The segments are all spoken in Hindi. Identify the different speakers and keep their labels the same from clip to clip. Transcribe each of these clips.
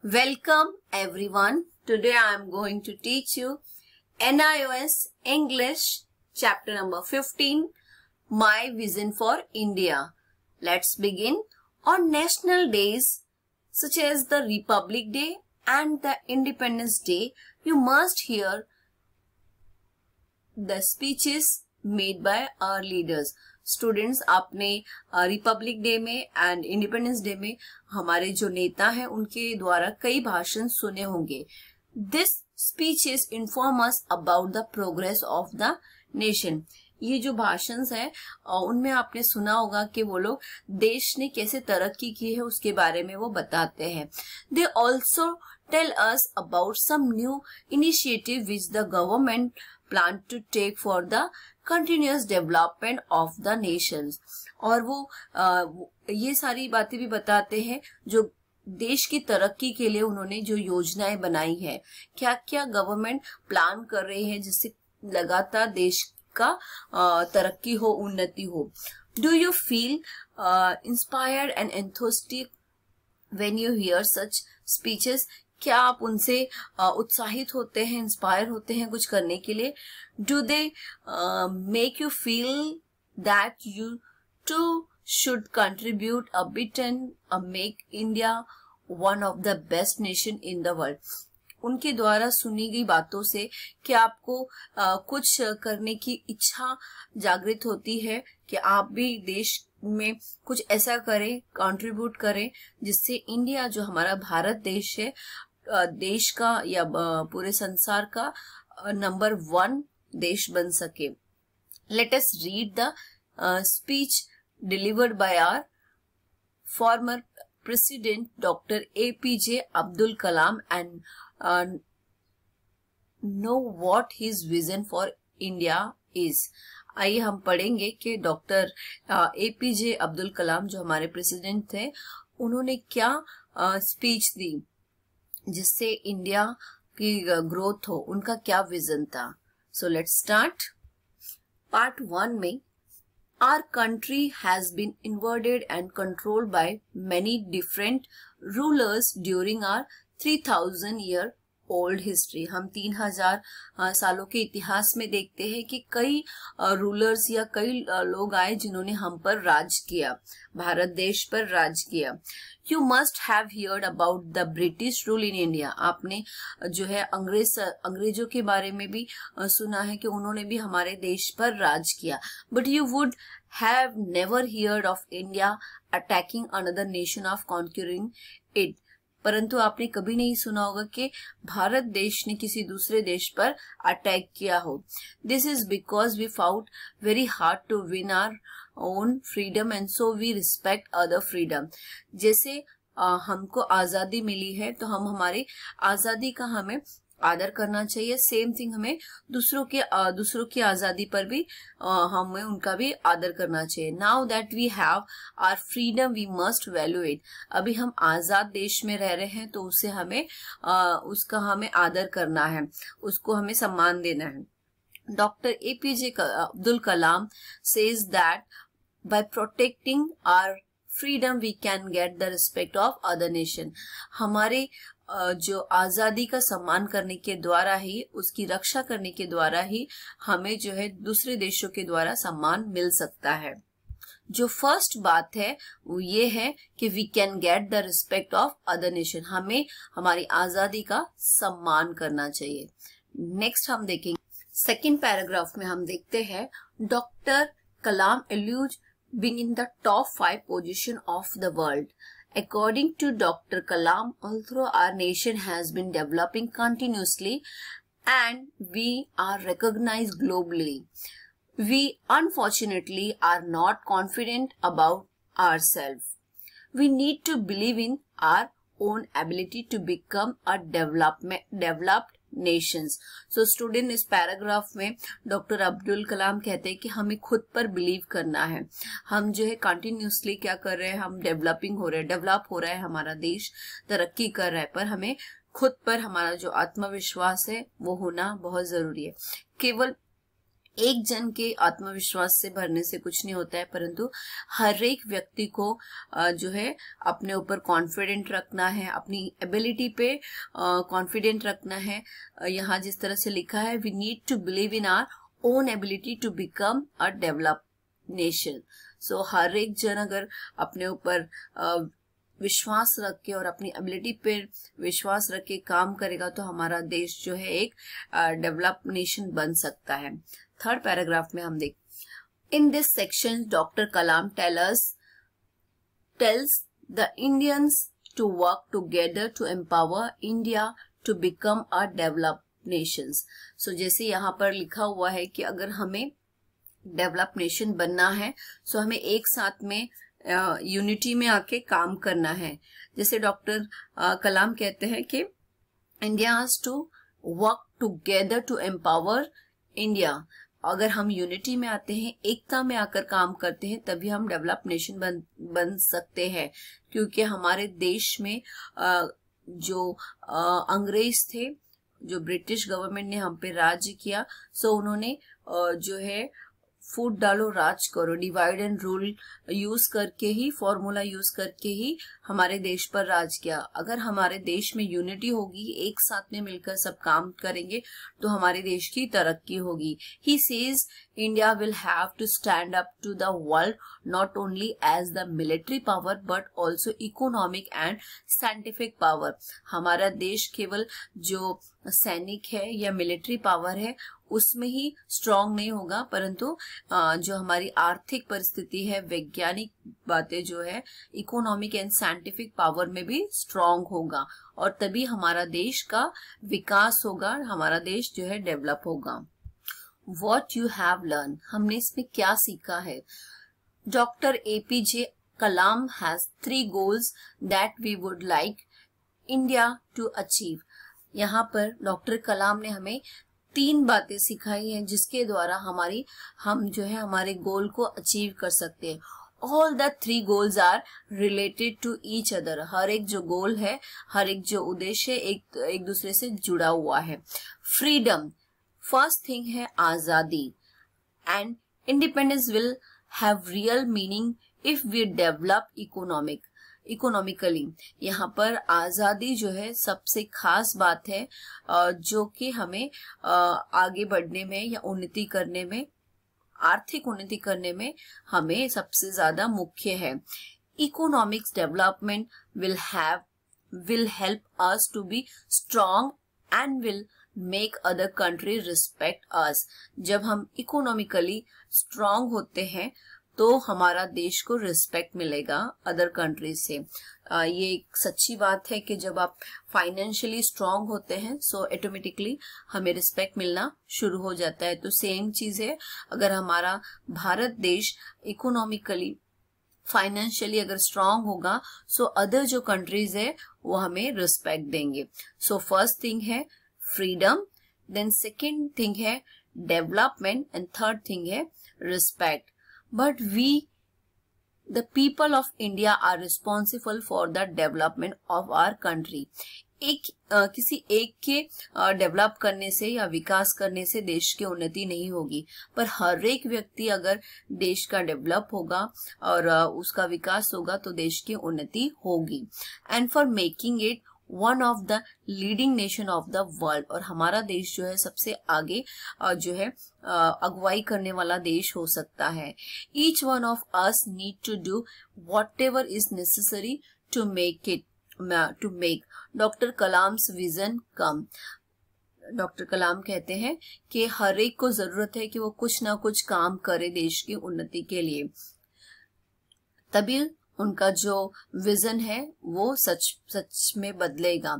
Speaker 1: Welcome everyone. Today I am going to teach you NIOS English chapter number 15, My Vision for India. Let's begin. On national days such as the Republic Day and the Independence Day, you must hear the speeches made by our leaders. Students आपने रिपब्लिक डे में एंड इंडिपेंडेंस डे में हमारे जो नेता हैं उनके द्वारा कई भाषण सुने होंगे. This speeches inform us about the progress of the nation. ये जो भाषण है उनमें आपने सुना होगा कि वो लोग देश ने कैसे तरक्की की है उसके बारे में वो बताते हैं. They also tell us about some new initiative which the government plan to take for the continuous development of the nations. और वो ये सारी बातें भी बताते हैं जो देश की तरक्की के लिए उन्होंने जो योजनाएं बनाई है, क्या क्या गवर्नमेंट प्लान कर रही है जिससे लगातार देश का तरक्की हो, उन्नति हो. Do you feel inspired and enthusiastic when you here such speeches? क्या आप उनसे उत्साहित होते हैं, इंस्पायर होते हैं कुछ करने के लिए? Do they make you feel that you too should contribute a bit and make India one of the best nation in the world? उनके द्वारा सुनी गई बातों से क्या आपको कुछ करने की इच्छा जागृत होती है कि आप भी देश में कुछ ऐसा करें, कंट्रीब्यूट करें जिससे इंडिया जो हमारा भारत देश है, देश का या पूरे संसार का नंबर 1 देश बन सके. Let us read the speech delivered by our former president doctor APJ Abdul Kalam and know what his vision for India is. आइए हम पढ़ेंगे कि डॉक्टर APJ अब्दुल कलाम जो हमारे प्रेसिडेंट थे उन्होंने क्या स्पीच दी जिससे इंडिया की ग्रोथ हो, उनका क्या विजन था. So let's start. पार्ट 1 में Our country has been invaded and controlled by many different rulers during our 3,000-year-old history. हम 3,000 सालों के इतिहास में देखते हैं कि कई रूलर्स या कई लोग आए जिन्होंने हम पर राज किया, भारत देश पर राज किया. You must have heard about the British rule in India. आपने जो है अंग्रेजों के बारे में भी सुना है कि उन्होंने भी हमारे देश पर राज किया. But you would have never heard of India attacking another nation of conquering it. परंतु आपने कभी नहीं सुना होगा कि भारत देश ने किसी दूसरे देश पर अटैक किया हो. This is because we fought very hard to win our own freedom and so we respect other freedom. जैसे हमको आजादी मिली है तो हम हमारी आजादी का हमें आदर करना चाहिए. सेम थिंग हमें दूसरों की आजादी पर भी हमें उनका भी आदर करना चाहिए. Now that we have our freedom we must value it. अभी हम आजाद देश में रह रहे हैं तो उसे हमें उसका हमें आदर करना है, उसको हमें सम्मान देना है. Doctor APJ Abdul Kalam says that by protecting our freedom we can get the respect of other nation. हमारे जो आजादी का सम्मान करने के द्वारा ही, उसकी रक्षा करने के द्वारा ही हमें जो है दूसरे देशों के द्वारा सम्मान मिल सकता है. जो फर्स्ट बात है वो ये है कि we can get the respect of other nation. हमें हमारी आजादी का सम्मान करना चाहिए. नेक्स्ट हम देखेंगे सेकेंड पैराग्राफ में हम देखते हैं doctor Kalam alludes being in the top 5 position of the world. According to Dr. Kalam, although our nation has been developing continuously and we are recognized globally, we unfortunately are not confident about ourselves. We need to believe in our own ability to become a developed Nations. So student इस पैराग्राफ में डॉक्टर अब्दुल कलाम कहते हैं कि हमें खुद पर बिलीव करना है. हम जो है कंटिन्यूसली क्या कर रहे हैं, हम डेवलप हो रहा है हमारा देश, तरक्की कर रहा है, पर हमें खुद पर हमारा जो आत्मविश्वास है वो होना बहुत जरूरी है. केवल एक जन के आत्मविश्वास से भरने से कुछ नहीं होता है, परंतु हर एक व्यक्ति को जो है अपने ऊपर कॉन्फिडेंट रखना है, अपनी एबिलिटी पे कॉन्फिडेंट रखना है। यहाँ जिस तरह से लिखा है, we need to believe in our own ability to become a developed nation. So हर एक जन अगर अपने ऊपर विश्वास रख के और अपनी एबिलिटी पे विश्वास रख के काम करेगा तो हमारा देश जो है एक डेवलप्ड नेशन बन सकता है। थर्ड पैराग्राफ में हम देख, in this section doctor Kalam tells the Indians to work together to empower India to become a developed nation. So जैसे यहाँ पर लिखा हुआ है कि अगर हमें डेवलप्ड नेशन बनना है सो हमें एक साथ में यूनिटी में आके काम करना है। जैसे डॉक्टर कलाम कहते हैं कि India has to work together to empower India. अगर हम यूनिटी में आते हैं, एकता में आकर काम करते हैं, तभी हम डेवलप्ड नेशन बन सकते हैं। क्योंकि हमारे देश में जो अंग्रेज थे, जो ब्रिटिश गवर्नमेंट ने हम पे राज्य किया, सो उन्होंने जो है फूट डालो राज करो, डिवाइड एंड रूल यूज करके ही, फॉर्मूला यूज करके ही हमारे देश पर राज किया। अगर हमारे देश में यूनिटी होगी, एक साथ में मिलकर सब काम करेंगे, तो हमारे देश की तरक्की होगी। He says India will have to stand up to the world not only as the military power but also economic and scientific power. हमारा देश केवल जो सैनिक है या मिलिट्री पावर है उसमें ही स्ट्रांग नहीं होगा, परंतु जो हमारी आर्थिक परिस्थिति है, वैज्ञानिक बातें जो है, इकोनॉमिक एंड साइंटिफिक पावर में भी स्ट्रांग होगा, और तभी हमारा देश का विकास होगा, हमारा देश जो है डेवलप होगा। व्हाट यू हैव लर्न, हमने इसमें क्या सीखा है। Doctor APJ Kalam has 3 goals that we would like India to achieve. यहाँ पर डॉक्टर कलाम ने हमें 3 बातें सिखाई हैं जिसके द्वारा हम जो है हमारे गोल को अचीव कर सकते हैं। All the 3 goals are related to each other. हर एक जो गोल है, हर एक जो उद्देश्य है, एक दूसरे से जुड़ा हुआ है। फ्रीडम, फर्स्ट थिंग है आजादी, and independence will have real meaning if we develop economically. यहाँ पर आजादी जो है सबसे खास बात है, जो कि हमें आगे बढ़ने में या उन्नति करने में, आर्थिक उन्नति करने में हमें सबसे ज्यादा मुख्य है। Economics development will help us to be strong and will make other country respect us. जब हम इकोनॉमिकली स्ट्रांग होते हैं तो हमारा देश को रिस्पेक्ट मिलेगा अदर कंट्री से। ये एक सच्ची बात है कि जब आप फाइनेंशियली स्ट्रांग होते हैं सो ऑटोमेटिकली हमें रिस्पेक्ट मिलना शुरू हो जाता है। तो सेम चीज है, अगर हमारा भारत देश इकोनॉमिकली फाइनेंशियली अगर स्ट्रांग होगा सो अदर जो कंट्रीज है वो हमें रिस्पेक्ट देंगे। सो फर्स्ट थिंग है फ्रीडम, देन सेकेंड थिंग है डेवलपमेंट, एंड थर्ड थिंग है respect. But we, the people of India, are responsible for the development of our country. किसी एक के डेवलप करने से या विकास करने से देश की उन्नति नहीं होगी, पर हर एक व्यक्ति अगर देश का डेवलप होगा और उसका विकास होगा तो देश की उन्नति होगी। And for making it one of the leading nation of the world, और हमारा देश जो है सबसे आगे जो है अगुवाई करने वाला देश हो सकता है। Each one of us need to do whatever is necessary to make doctor Kalam's vision come. Doctor Kalam कहते हैं कि हर एक को जरूरत है कि वो कुछ ना कुछ काम करे देश की उन्नति के लिए, तभी उनका जो विजन है वो सच में बदलेगा।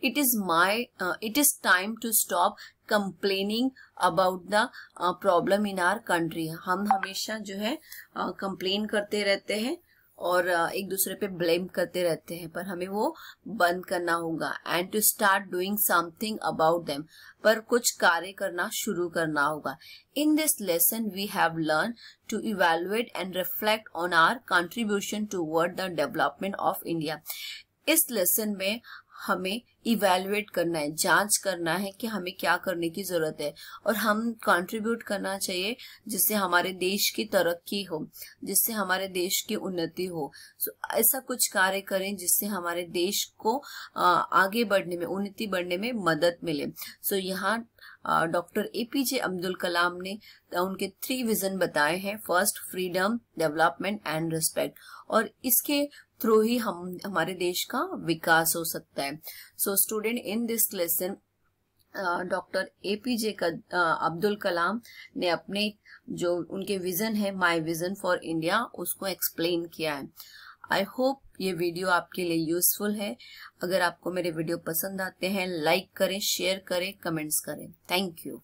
Speaker 1: It is time to stop complaining about the problem in our country. हम हमेशा जो है कंप्लेन करते रहते हैं और एक दूसरे पे ब्लेम करते रहते हैं, पर हमें वो बंद करना होगा। And to start doing something about them, पर कुछ कार्य करना शुरू करना होगा। In this lesson we have learn to evaluate and reflect on our contribution toward the development of India. इस लेसन में हमें इवैल्यूएट करना है, जांच करना है कि हमें क्या करने की जरूरत है, और हम कंट्रीब्यूट करना चाहिए जिससे हमारे देश की तरक्की हो, जिससे हमारे देश की उन्नति हो। ऐसा कुछ कार्य करें जिससे हमारे देश को आगे बढ़ने में, उन्नति बढ़ने में मदद मिले। यहाँ डॉक्टर एपीजे अब्दुल कलाम ने उनके 3 विजन बताए हैं। First, freedom, development and respect, और इसके थ्रू ही हमारे देश का विकास हो सकता है। Student, in this lesson doctor APJ Abdul Kalam ने अपने जो उनके विजन है, माय विजन फॉर इंडिया, उसको एक्सप्लेन किया है। आई होप ये वीडियो आपके लिए यूजफुल है। अगर आपको मेरे वीडियो पसंद आते हैं, लाइक करें, शेयर करें, कमेंट्स करें। Thank you.